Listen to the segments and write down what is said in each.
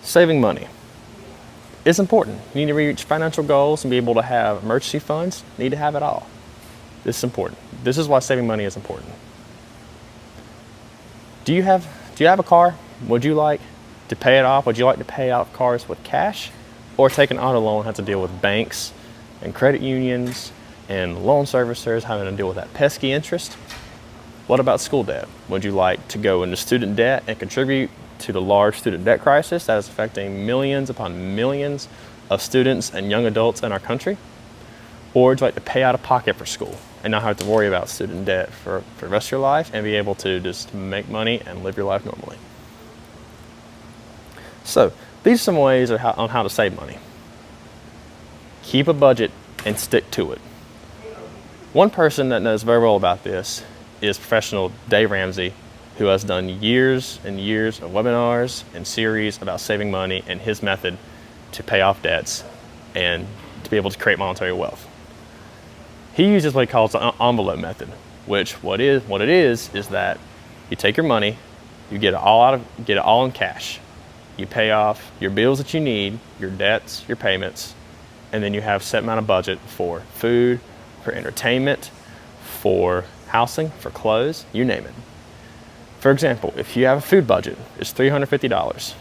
Saving money is important. You need to reach financial goals and be able to have emergency funds. You need to have it all. This is important. This is why saving money is important. Do you have a car? Would you like to pay it off? Would you like to pay off cars with cash, or take an auto loan and have to deal with banks and credit unions and loan servicers having to deal with that pesky interest? What about school debt? Would you like to go into student debt and contribute to the large student debt crisis that is affecting millions upon millions of students and young adults in our country? Or would you like to pay out of pocket for school and not have to worry about student debt for the rest of your life and be able to just make money and live your life normally? So these are some ways on how to save money. Keep a budget and stick to it. One person that knows very well about this is professional Dave Ramsey, who has done years and years of webinars and series about saving money and his method to pay off debts and to be able to create monetary wealth. He uses what he calls the envelope method, which what it is that you take your money, you get it all in cash. You pay off your bills that you need, your debts, your payments, and then you have a set amount of budget for food, for entertainment, for housing, for clothes, you name it. For example, if you have a food budget, it's $350.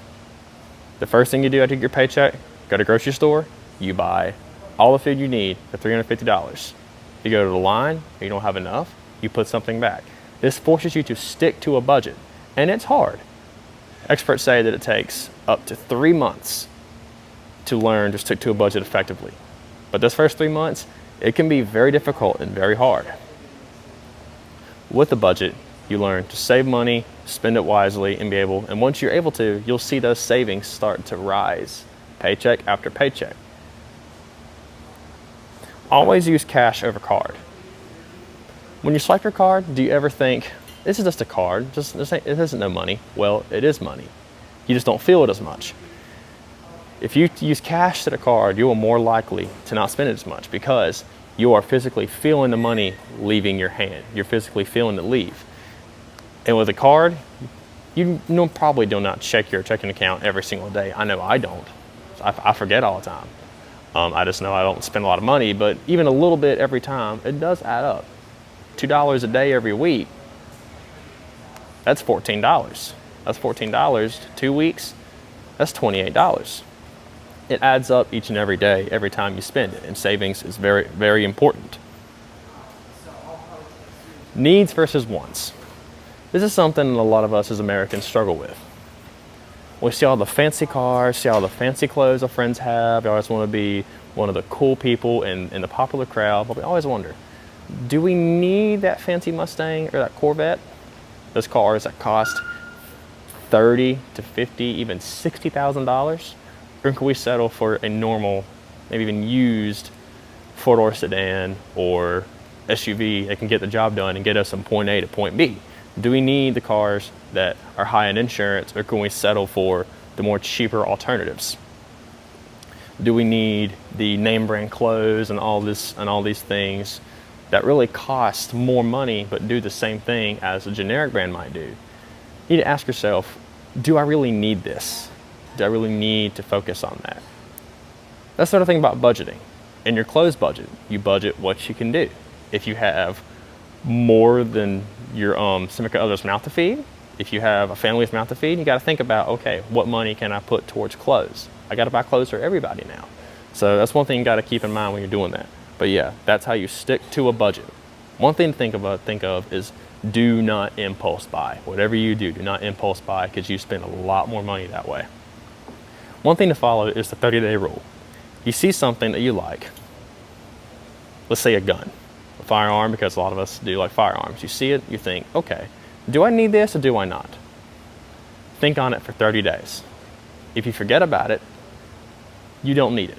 The first thing you do after you get your paycheck, go to the grocery store, you buy all the food you need for $350. You go to the line, you don't have enough, you put something back. This forces you to stick to a budget, and it's hard. Experts say that it takes up to 3 months to learn to stick to a budget effectively. But those first 3 months, it can be very difficult and very hard. With a budget, you learn to save money, spend it wisely, and once you're able to, you'll see those savings start to rise, paycheck after paycheck. Always use cash over card. When you swipe your card, do you ever think, this is just a card, it isn't no money? Well, it is money. You just don't feel it as much. If you use cash to the card, you are more likely to not spend it as much because you are physically feeling the money leaving your hand. You're physically feeling it leave. And with a card, you probably do not check your checking account every single day. I know I don't. I forget all the time. I just know I don't spend a lot of money, but even a little bit every time, it does add up. $2 a day every week, that's $14. That's $14, 2 weeks, that's $28. It adds up each and every day, every time you spend it, and savings is very, very important. Needs versus wants. This is something a lot of us as Americans struggle with. We see all the fancy cars, see all the fancy clothes our friends have. We always want to be one of the cool people in the popular crowd, but we always wonder, do we need that fancy Mustang or that Corvette? Those cars that cost $30,000 to $50,000, even $60,000? Or can we settle for a normal, maybe even used four-door sedan or SUV that can get the job done and get us from point A to point B? Do we need the cars that are high in insurance, or can we settle for the more cheaper alternatives? Do we need the name brand clothes and all these things that really cost more money but do the same thing as a generic brand might do? You need to ask yourself, do I really need this? Do I really need to focus on that? That's the other thing about budgeting. In your clothes budget, you budget what you can do. If you have more than your significant other's mouth to feed, if you have a family's mouth to feed, you got to think about, okay, what money can I put towards clothes? I got to buy clothes for everybody now. So that's one thing you got to keep in mind when you're doing that. But yeah, that's how you stick to a budget. One thing to think of is do not impulse buy. Whatever you do, do not impulse buy because you spend a lot more money that way. One thing to follow is the 30-day rule. You see something that you like, let's say a gun, a firearm, because a lot of us do like firearms. You see it, you think, okay, do I need this or do I not? Think on it for 30 days. If you forget about it, you don't need it.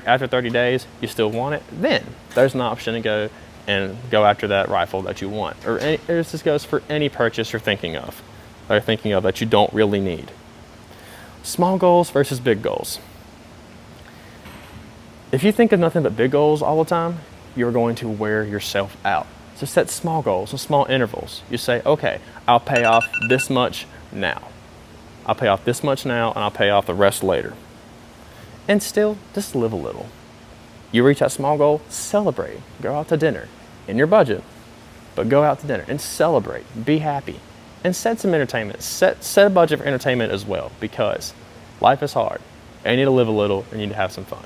After 30 days, you still want it, then there's an option to go after that rifle that you want. Or this goes for any purchase you're thinking of that you don't really need. Small goals versus big goals. If you think of nothing but big goals all the time, you're going to wear yourself out. So set small goals and small intervals. You say, okay, I'll pay off this much now. I'll pay off this much now and I'll pay off the rest later. And still, just live a little. You reach that small goal, celebrate. Go out to dinner in your budget, but go out to dinner and celebrate. Be happy. And set some entertainment. Set a budget for entertainment as well, because life is hard. And you need to live a little and you need to have some fun.